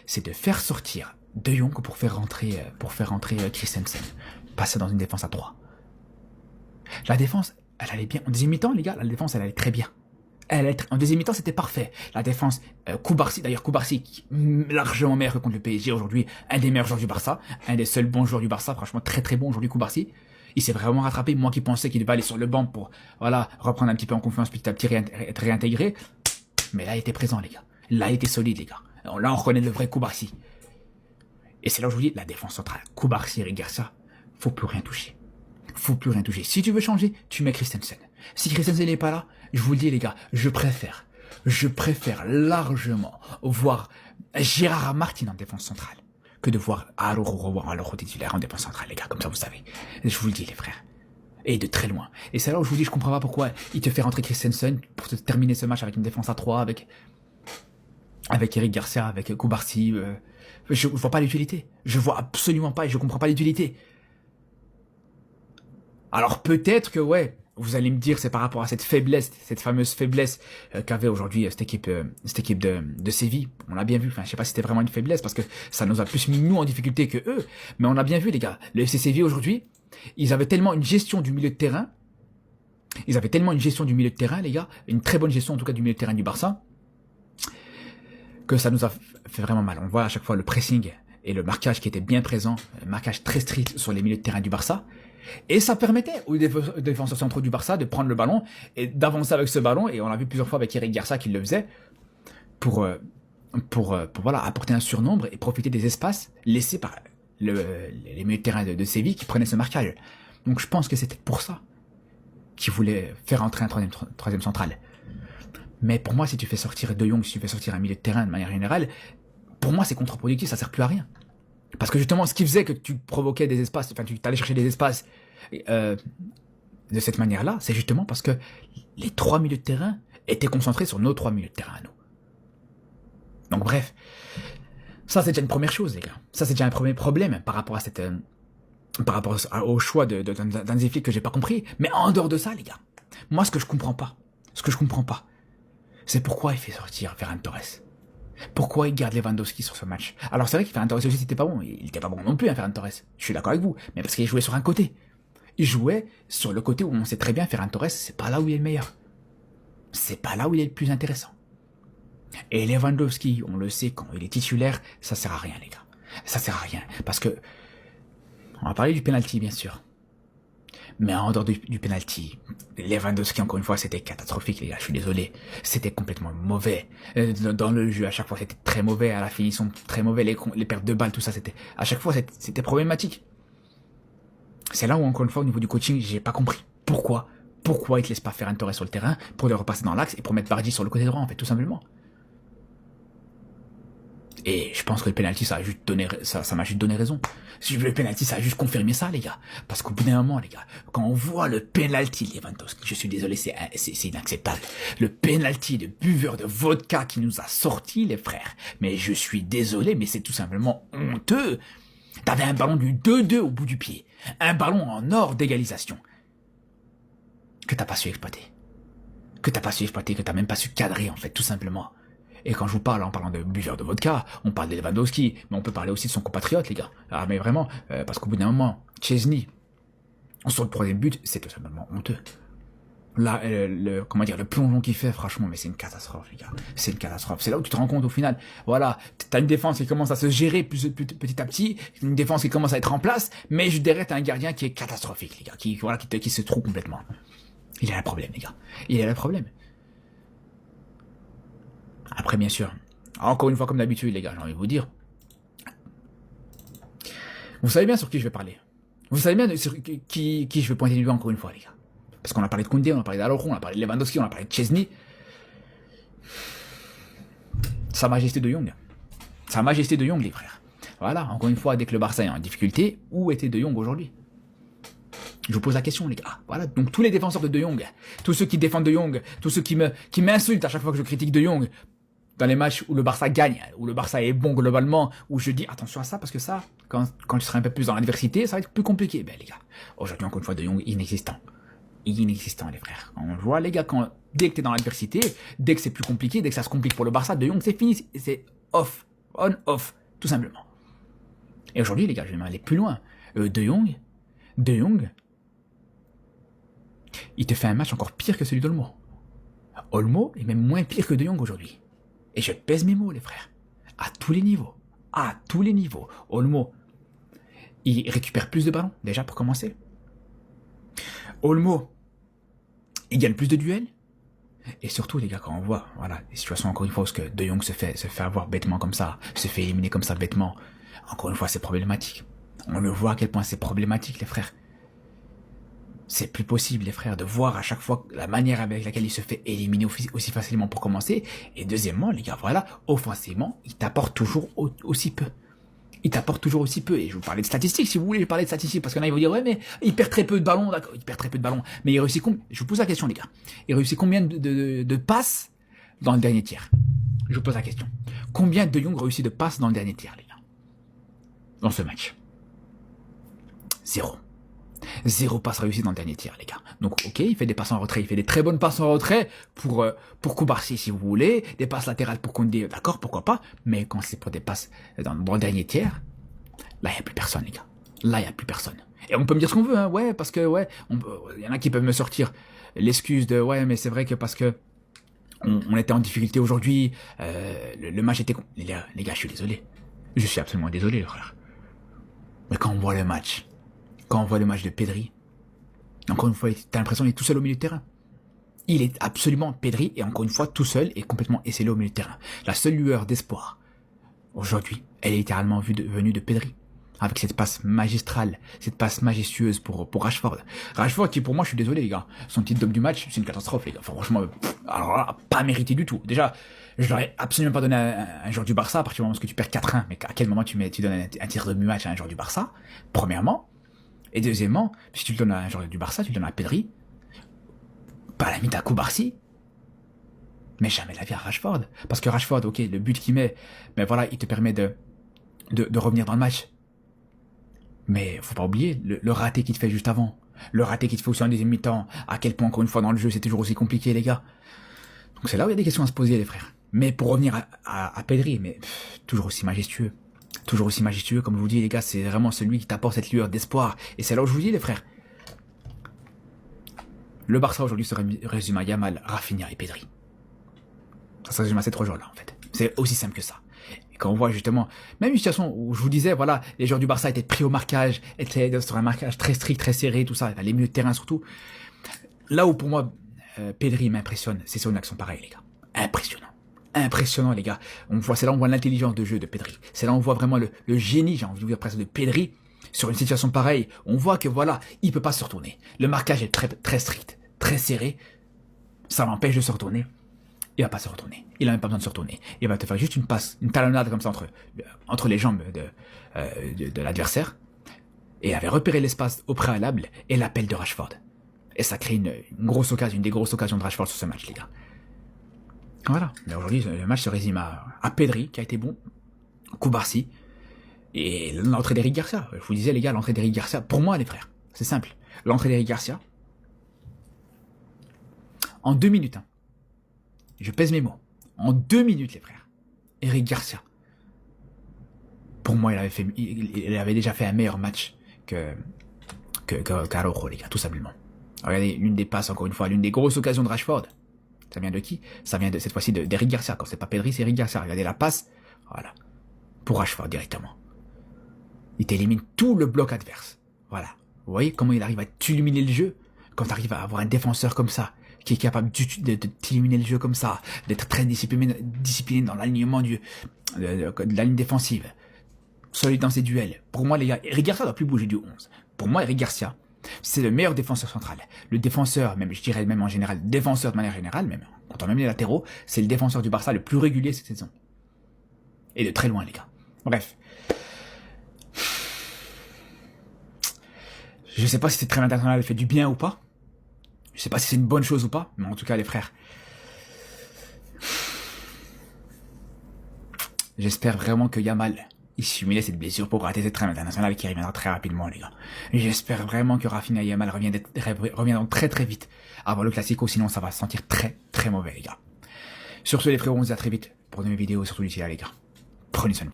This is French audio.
c'est de faire sortir De Jong pour faire rentrer Christensen. Passer dans une défense à 3. La défense, elle allait bien. En deuxième mi-temps, les gars, la défense, elle allait très bien. En deuxième mi-temps, c'était parfait. La défense, Koubarsi, d'ailleurs Koubarsi, largement meilleur que contre le PSG aujourd'hui, un des meilleurs joueurs du Barça, un des seuls bons joueurs du Barça, franchement très très bon aujourd'hui Koubarsi. Il s'est vraiment rattrapé, moi qui pensais qu'il devait aller sur le banc pour, voilà, reprendre un petit peu en confiance, petit à petit être réintégré. Mais là, il était présent, les gars. Là, il était solide, les gars. Là, on reconnaît le vrai Koubarsi. Et c'est là où je vous dis, la défense centrale, Koubarsi et Garcia, faut plus rien toucher. Faut plus rien toucher. Si tu veux changer, tu mets Christensen. Si Christensen n'est pas là, je vous le dis les gars, je préfère largement voir Gérard Martin en défense centrale que de voir Araujo titulaire en défense centrale, les gars, comme ça vous savez. Je vous le dis les frères. Et de très loin. Et c'est là où je vous dis, je comprends pas pourquoi il te fait rentrer Christensen pour te terminer ce match avec une défense à 3, avec Eric Garcia, avec Koubarsi. Je vois pas l'utilité. Je vois absolument pas et je comprends pas l'utilité. Alors peut-être que ouais, vous allez me dire c'est par rapport à cette faiblesse, cette fameuse faiblesse qu'avait aujourd'hui cette équipe de Séville. On l'a bien vu, enfin je sais pas si c'était vraiment une faiblesse parce que ça nous a plus mis nous en difficulté que eux, mais on a bien vu les gars, le FC Séville aujourd'hui, ils avaient tellement une gestion du milieu de terrain, les gars, une très bonne gestion en tout cas du milieu de terrain du Barça, que ça nous a fait vraiment mal. On voit à chaque fois le pressing et le marquage qui était bien présent, un marquage très strict sur les milieux de terrain du Barça. Et ça permettait aux défenseurs centraux du Barça de prendre le ballon et d'avancer avec ce ballon. Et on l'a vu plusieurs fois avec Eric Garcia qui le faisait pour voilà, apporter un surnombre et profiter des espaces laissés par les milieux de terrain de Séville qui prenaient ce marquage. Donc je pense que c'était pour ça qu'ils voulaient faire entrer un troisième central. Mais pour moi, si tu fais sortir De Jong, si tu fais sortir un milieu de terrain de manière générale, pour moi c'est contre-productif, ça sert plus à rien. Parce que justement, ce qui faisait que tu provoquais des espaces, enfin tu allais chercher des espaces de cette manière-là, c'est justement parce que les 3 milieux de terrain étaient concentrés sur nos 3 milieux de terrain à nous. Donc bref, ça c'est déjà une première chose les gars. Ça c'est déjà un premier problème par rapport à au choix d'un des flics que j'ai pas compris. Mais en dehors de ça les gars, moi ce que je comprends pas, c'est pourquoi il fait sortir Ferran Torres. Pourquoi il garde Lewandowski sur ce match? Alors c'est vrai que Ferran Torres aussi c'était pas bon, il était pas bon non plus hein, Ferran Torres, je suis d'accord avec vous, mais parce qu'il jouait sur un côté. Il jouait sur le côté où on sait très bien Ferran Torres, c'est pas là où il est le meilleur. C'est pas là où il est le plus intéressant. Et Lewandowski, on le sait, quand il est titulaire, ça sert à rien les gars. Ça sert à rien, parce que on va parler du penalty bien sûr. Mais en dehors du penalty, Lewandowski, encore une fois, c'était catastrophique, les gars, je suis désolé. C'était complètement mauvais. Dans le jeu, à chaque fois, c'était très mauvais. À la finition, très mauvais. Les pertes de balles, tout ça, à chaque fois, c'était problématique. C'est là où, encore une fois, au niveau du coaching, j'ai pas compris. Pourquoi il te laisse pas faire un Torres sur le terrain pour le repasser dans l'axe et pour mettre Bardi sur le côté droit, en fait, tout simplement. Et je pense que le penalty, ça m'a juste donné raison. Le penalty, ça a juste confirmé ça, les gars. Parce qu'au bout d'un moment, les gars, quand on voit le penalty Lewandowski, je suis désolé, c'est inacceptable. Le penalty de buveur de vodka qui nous a sorti, les frères. Mais je suis désolé, mais c'est tout simplement honteux. T'avais un ballon du 2-2 au bout du pied. Un ballon en or d'égalisation. Que t'as pas su exploiter. Que t'as même pas su cadrer, en fait, tout simplement. Et quand je vous parle, en parlant de buveur de vodka, on parle de Lewandowski, mais on peut parler aussi de son compatriote, les gars. Ah, mais vraiment, parce qu'au bout d'un moment, Chesney, sur le troisième but, c'est tout simplement honteux. Là, le plongeon qu'il fait, franchement, mais c'est une catastrophe, les gars. C'est une catastrophe. C'est là où tu te rends compte, au final, voilà, t'as une défense qui commence à se gérer petit à petit, une défense qui commence à être en place, mais juste derrière, t'as un gardien qui est catastrophique, les gars, qui se trouve complètement. Il a un problème, les gars. Il a un problème. Après, bien sûr, encore une fois, comme d'habitude, les gars, j'ai envie de vous dire, vous savez bien sur qui je vais parler. Vous savez bien sur qui je vais pointer du doigt encore une fois, les gars. Parce qu'on a parlé de Koundé, on a parlé d'Araujo, on a parlé de Lewandowski, on a parlé de Chesney. Sa Majesté de Jong. Sa Majesté de Jong, les frères. Voilà, encore une fois, dès que le Barça est en difficulté, où était De Jong aujourd'hui? Je vous pose la question, les gars. Voilà, donc tous les défenseurs de De Jong, tous ceux qui défendent De Jong, tous ceux qui m'insultent à chaque fois que je critique De Jong, dans les matchs où le Barça gagne, où le Barça est bon globalement, où je dis attention à ça, parce que ça, quand je serai un peu plus dans l'adversité, ça va être plus compliqué. Ben les gars, aujourd'hui encore une fois, De Jong inexistant. Inexistant, les frères. On voit, les gars, dès que t'es dans l'adversité, dès que c'est plus compliqué, dès que ça se complique pour le Barça, De Jong c'est fini, c'est off. On-off, tout simplement. Et aujourd'hui, les gars, je vais même aller plus loin. De Jong, il te fait un match encore pire que celui d'Olmo. Olmo est même moins pire que De Jong aujourd'hui. Et je pèse mes mots, les frères. À tous les niveaux. À tous les niveaux. Olmo, il récupère plus de ballons, déjà pour commencer. Olmo, il gagne plus de duels. Et surtout, les gars, quand on voit, voilà, les situations, encore une fois, où que De Jong se fait avoir bêtement comme ça, se fait éliminer comme ça bêtement, encore une fois, c'est problématique. On le voit à quel point c'est problématique, les frères. C'est plus possible, les frères, de voir à chaque fois la manière avec laquelle il se fait éliminer aussi facilement pour commencer. Et deuxièmement, les gars, voilà, offensivement, il t'apporte toujours aussi peu. Il t'apporte toujours aussi peu. Et je vous parlais de statistiques, si vous voulez parler de statistiques, parce qu'il y en a, ils vont dire, ouais, mais il perd très peu de ballons, d'accord, il perd très peu de ballons. Mais il réussit combien? Je vous pose la question, les gars. Il réussit combien de passes dans le dernier tiers? Je vous pose la question. Combien De Jong réussit de passes dans le dernier tiers, les gars? Dans ce match? 0. 0 passe réussie dans le dernier tiers, les gars. Donc, ok, il fait des passes en retrait, il fait des très bonnes passes en retrait pour Koubarsi, si vous voulez, des passes latérales pour Koundé, d'accord, pourquoi pas, mais quand c'est pour des passes dans le dernier tiers, là, il n'y a plus personne, les gars. Là, il n'y a plus personne. Et on peut me dire ce qu'on veut, hein, ouais, parce que, ouais, il y en a qui peuvent me sortir l'excuse de, ouais, mais c'est vrai que parce que on était en difficulté aujourd'hui, le match était... Les gars, je suis désolé. Je suis absolument désolé, frère. Mais quand on voit le match... Quand on voit le match de Pedri, encore une fois, t'as l'impression qu'il est tout seul au milieu de terrain. Il est absolument Pedri, et encore une fois, tout seul et complètement esselé au milieu de terrain. La seule lueur d'espoir, aujourd'hui, elle est littéralement venue de Pedri. Avec cette passe magistrale, cette passe majestueuse pour Rashford. Rashford, qui pour moi, je suis désolé, les gars, son titre d'homme du match, c'est une catastrophe, les gars. Enfin, franchement, alors là, pas mérité du tout. Déjà, je l'aurais absolument pas donné à un joueur du Barça, à partir du moment où tu perds 4-1, mais à quel moment tu donnes un titre d'homme du match à un joueur du Barça, premièrement. Et deuxièmement, si tu le donnes à un joueur du Barça, tu le donnes à Pedri, pas à la limite à Koubarsi, mais jamais la vie à Rashford. Parce que Rashford, ok, le but qu'il met, mais voilà, il te permet de revenir dans le match. Mais faut pas oublier le raté qu'il te fait juste avant. Le raté qu'il te fait aussi en deuxième mi-temps. À quel point, encore une fois, dans le jeu, c'est toujours aussi compliqué, les gars. Donc c'est là où il y a des questions à se poser, les frères. Mais pour revenir à Pedri, mais toujours aussi majestueux. Toujours aussi majestueux, comme je vous dis, les gars, c'est vraiment celui qui t'apporte cette lueur d'espoir. Et c'est là où je vous dis, les frères. Le Barça aujourd'hui se résume à Yamal, Rafinha et Pedri. Ça se résume à ces 3 joueurs-là, en fait. C'est aussi simple que ça. Et quand on voit justement, même une situation où je vous disais, voilà, les joueurs du Barça étaient pris au marquage, étaient sur un marquage très strict, très serré, tout ça, les milieux de terrain surtout. Là où pour moi, Pedri m'impressionne, c'est sur une action pareille, les gars. Impressionnant. Impressionnant, les gars. C'est là où on voit l'intelligence de jeu de Pedri. C'est là où on voit vraiment le génie, j'ai envie de dire presque, de Pedri. Sur une situation pareille, on voit que voilà, il peut pas se retourner. Le marquage est très, très strict, très serré. Ça l'empêche de se retourner. Il va pas se retourner. Il a même pas besoin de se retourner. Il va te faire juste une passe, une talonnade comme ça entre les jambes de l'adversaire. Et il avait repéré l'espace au préalable et l'appel de Rashford. Et ça crée une grosse occasion, une des grosses occasions de Rashford sur ce match, les gars. Voilà. Mais aujourd'hui, le match se résume à Pedri, qui a été bon, Koubarsi, et l'entrée d'Eric Garcia. Je vous disais, les gars, l'entrée d'Eric Garcia, pour moi, les frères, c'est simple. L'entrée d'Eric Garcia, en 2 minutes, hein, je pèse mes mots, en 2 minutes, les frères, Eric Garcia, pour moi, il avait déjà fait un meilleur match qu'Araujo, les gars, tout simplement. Regardez, l'une des passes, encore une fois, l'une des grosses occasions de Rashford. Ça vient de qui? Ça vient cette fois-ci d'Eric Garcia. Quand c'est pas Pedri, c'est Eric Garcia. Regardez la passe. Voilà. Pour Rashford directement. Il t'élimine tout le bloc adverse. Voilà. Vous voyez comment il arrive à t'illuminer le jeu? Quand tu arrives à avoir un défenseur comme ça, qui est capable de t'illuminer le jeu comme ça, d'être très discipliné dans l'alignement de la ligne défensive, solide dans ses duels. Pour moi, les gars, Eric Garcia doit plus bouger du 11. Pour moi, Eric Garcia, c'est le meilleur défenseur central. Le défenseur, même je dirais même en général, défenseur de manière générale, même comptant même les latéraux, c'est le défenseur du Barça le plus régulier cette saison. Et de très loin, les gars. Bref. Je sais pas si cette trêve internationale fait du bien ou pas. Je sais pas si c'est une bonne chose ou pas, mais en tout cas, les frères, j'espère vraiment que Yamal, il simulait cette blessure pour rater cette trêve internationale qui reviendra très rapidement, les gars. J'espère vraiment que Rafinha et Yamal reviendront très très vite avant le Classico, sinon ça va se sentir très très mauvais, les gars. Sur ce, les frérots, on se dit à très vite pour de nouvelles vidéos, surtout d'ici là, les gars. Prenez soin de vous.